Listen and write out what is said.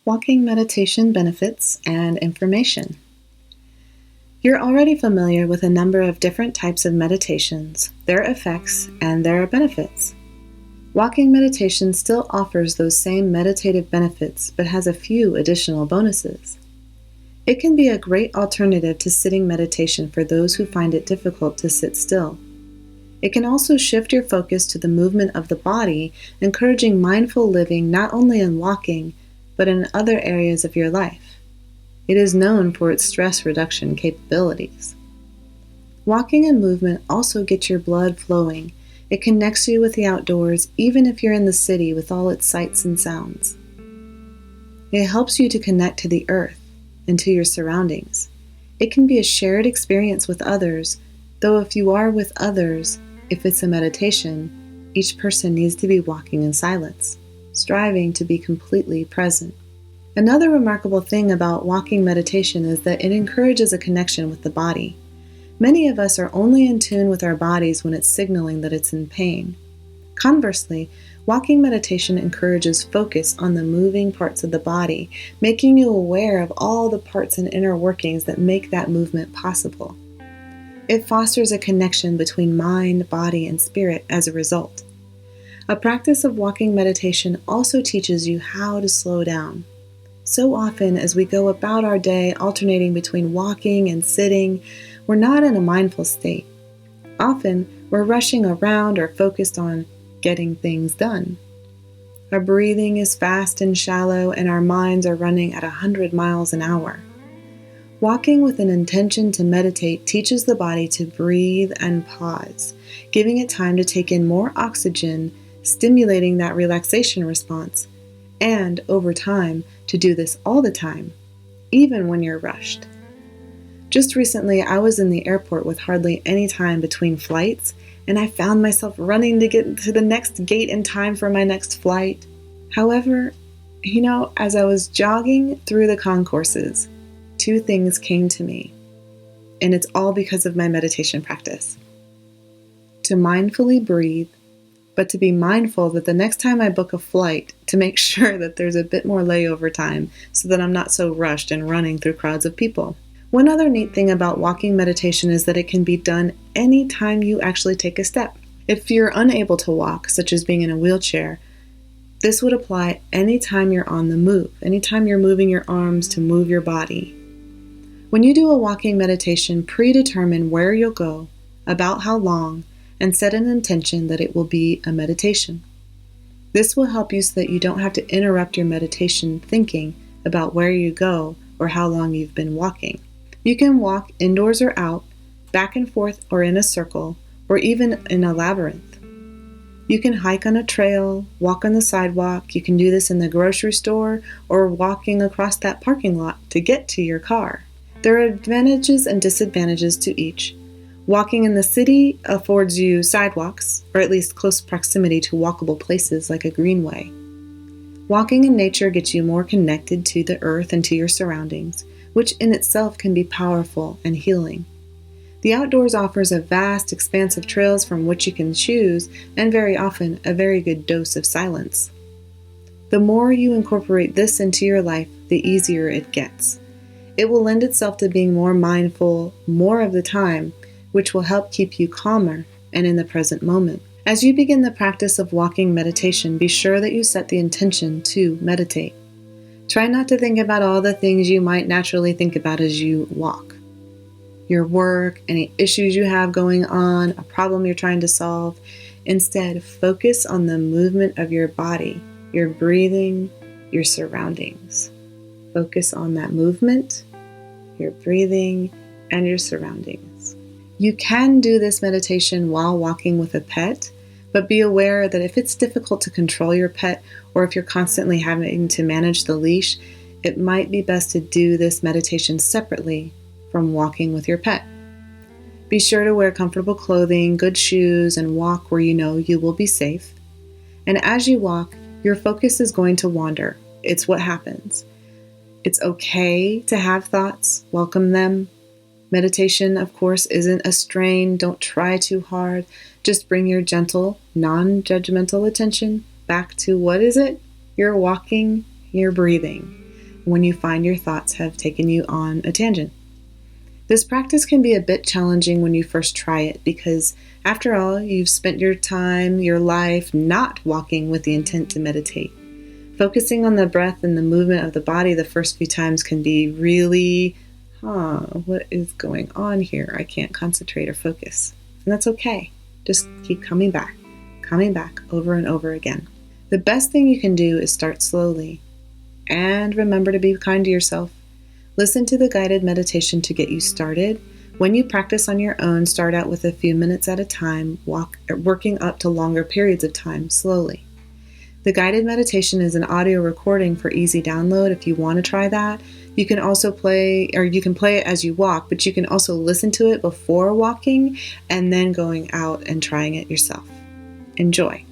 Walking meditation benefits and information. You're already familiar with a number of different types of meditations, their effects, and their benefits. Walking meditation still offers those same meditative benefits but has a few additional bonuses. It can be a great alternative to sitting meditation for those who find it difficult to sit still. It can also shift your focus to the movement of the body, encouraging mindful living not only in walking, but in other areas of your life. It is known for its stress reduction capabilities. Walking and movement also get your blood flowing. It connects you with the outdoors, even if you're in the city with all its sights and sounds. It helps you to connect to the earth and to your surroundings. It can be a shared experience with others, though if you are with others, if it's a meditation, each person needs to be walking in silence, striving to be completely present. Another remarkable thing about walking meditation is that it encourages a connection with the body. Many of us are only in tune with our bodies when it's signaling that it's in pain. Conversely, walking meditation encourages focus on the moving parts of the body, making you aware of all the parts and inner workings that make that movement possible. It fosters a connection between mind, body, and spirit as a result. A practice of walking meditation also teaches you how to slow down. So often as we go about our day alternating between walking and sitting, we're not in a mindful state. Often we're rushing around or focused on getting things done. Our breathing is fast and shallow, and our minds are running at 100 miles an hour. Walking with an intention to meditate teaches the body to breathe and pause, giving it time to take in more oxygen, stimulating that relaxation response, and, over time, to do this all the time, even when you're rushed. Just recently, I was in the airport with hardly any time between flights, and I found myself running to get to the next gate in time for my next flight. However, as I was jogging through the concourses, two things came to me, and it's all because of my meditation practice. To mindfully breathe, but to be mindful that the next time I book a flight, to make sure that there's a bit more layover time so that I'm not so rushed and running through crowds of people. One other neat thing about walking meditation is that it can be done anytime you actually take a step. If you're unable to walk, such as being in a wheelchair, this would apply anytime you're on the move, anytime you're moving your arms to move your body. When you do a walking meditation, predetermine where you'll go, about how long, and set an intention that it will be a meditation. This will help you so that you don't have to interrupt your meditation thinking about where you go or how long you've been walking. You can walk indoors or out, back and forth or in a circle, or even in a labyrinth. You can hike on a trail, walk on the sidewalk. You can do this in the grocery store or walking across that parking lot to get to your car. There are advantages and disadvantages to each. Walking in the city affords you sidewalks, or at least close proximity to walkable places like a greenway. Walking in nature gets you more connected to the earth and to your surroundings, which in itself can be powerful and healing. The outdoors offers a vast expanse of trails from which you can choose, and very often a very good dose of silence. The more you incorporate this into your life, the easier it gets. It will lend itself to being more mindful more of the time, which will help keep you calmer and in the present moment. As you begin the practice of walking meditation, be sure that you set the intention to meditate. Try not to think about all the things you might naturally think about as you walk. Your work, any issues you have going on, a problem you're trying to solve. Instead, focus on the movement of your body, your breathing, your surroundings. Focus on that movement, your breathing, and your surroundings. You can do this meditation while walking with a pet, but be aware that if it's difficult to control your pet, or if you're constantly having to manage the leash, it might be best to do this meditation separately from walking with your pet. Be sure to wear comfortable clothing, good shoes, and walk where you know you will be safe. And as you walk, your focus is going to wander. It's what happens. It's okay to have thoughts. Welcome them. Meditation, of course, isn't a strain. Don't try too hard. Just bring your gentle, non-judgmental attention back to what is it? You're walking, you're breathing. when you find your thoughts have taken you on a tangent. This practice can be a bit challenging when you first try it because, after all, you've spent your time, your life, not walking with the intent to meditate. Focusing on the breath and the movement of the body the first few times can be really, what is going on here? I can't concentrate or focus. And that's okay. Just keep coming back over and over again. The best thing you can do is start slowly. And remember to be kind to yourself. Listen to the guided meditation to get you started. When you practice on your own, start out with a few minutes at a time, working up to longer periods of time slowly. The guided meditation is an audio recording for easy download if you want to try that. You can also play it as you walk, but you can also listen to it before walking and then going out and trying it yourself. Enjoy.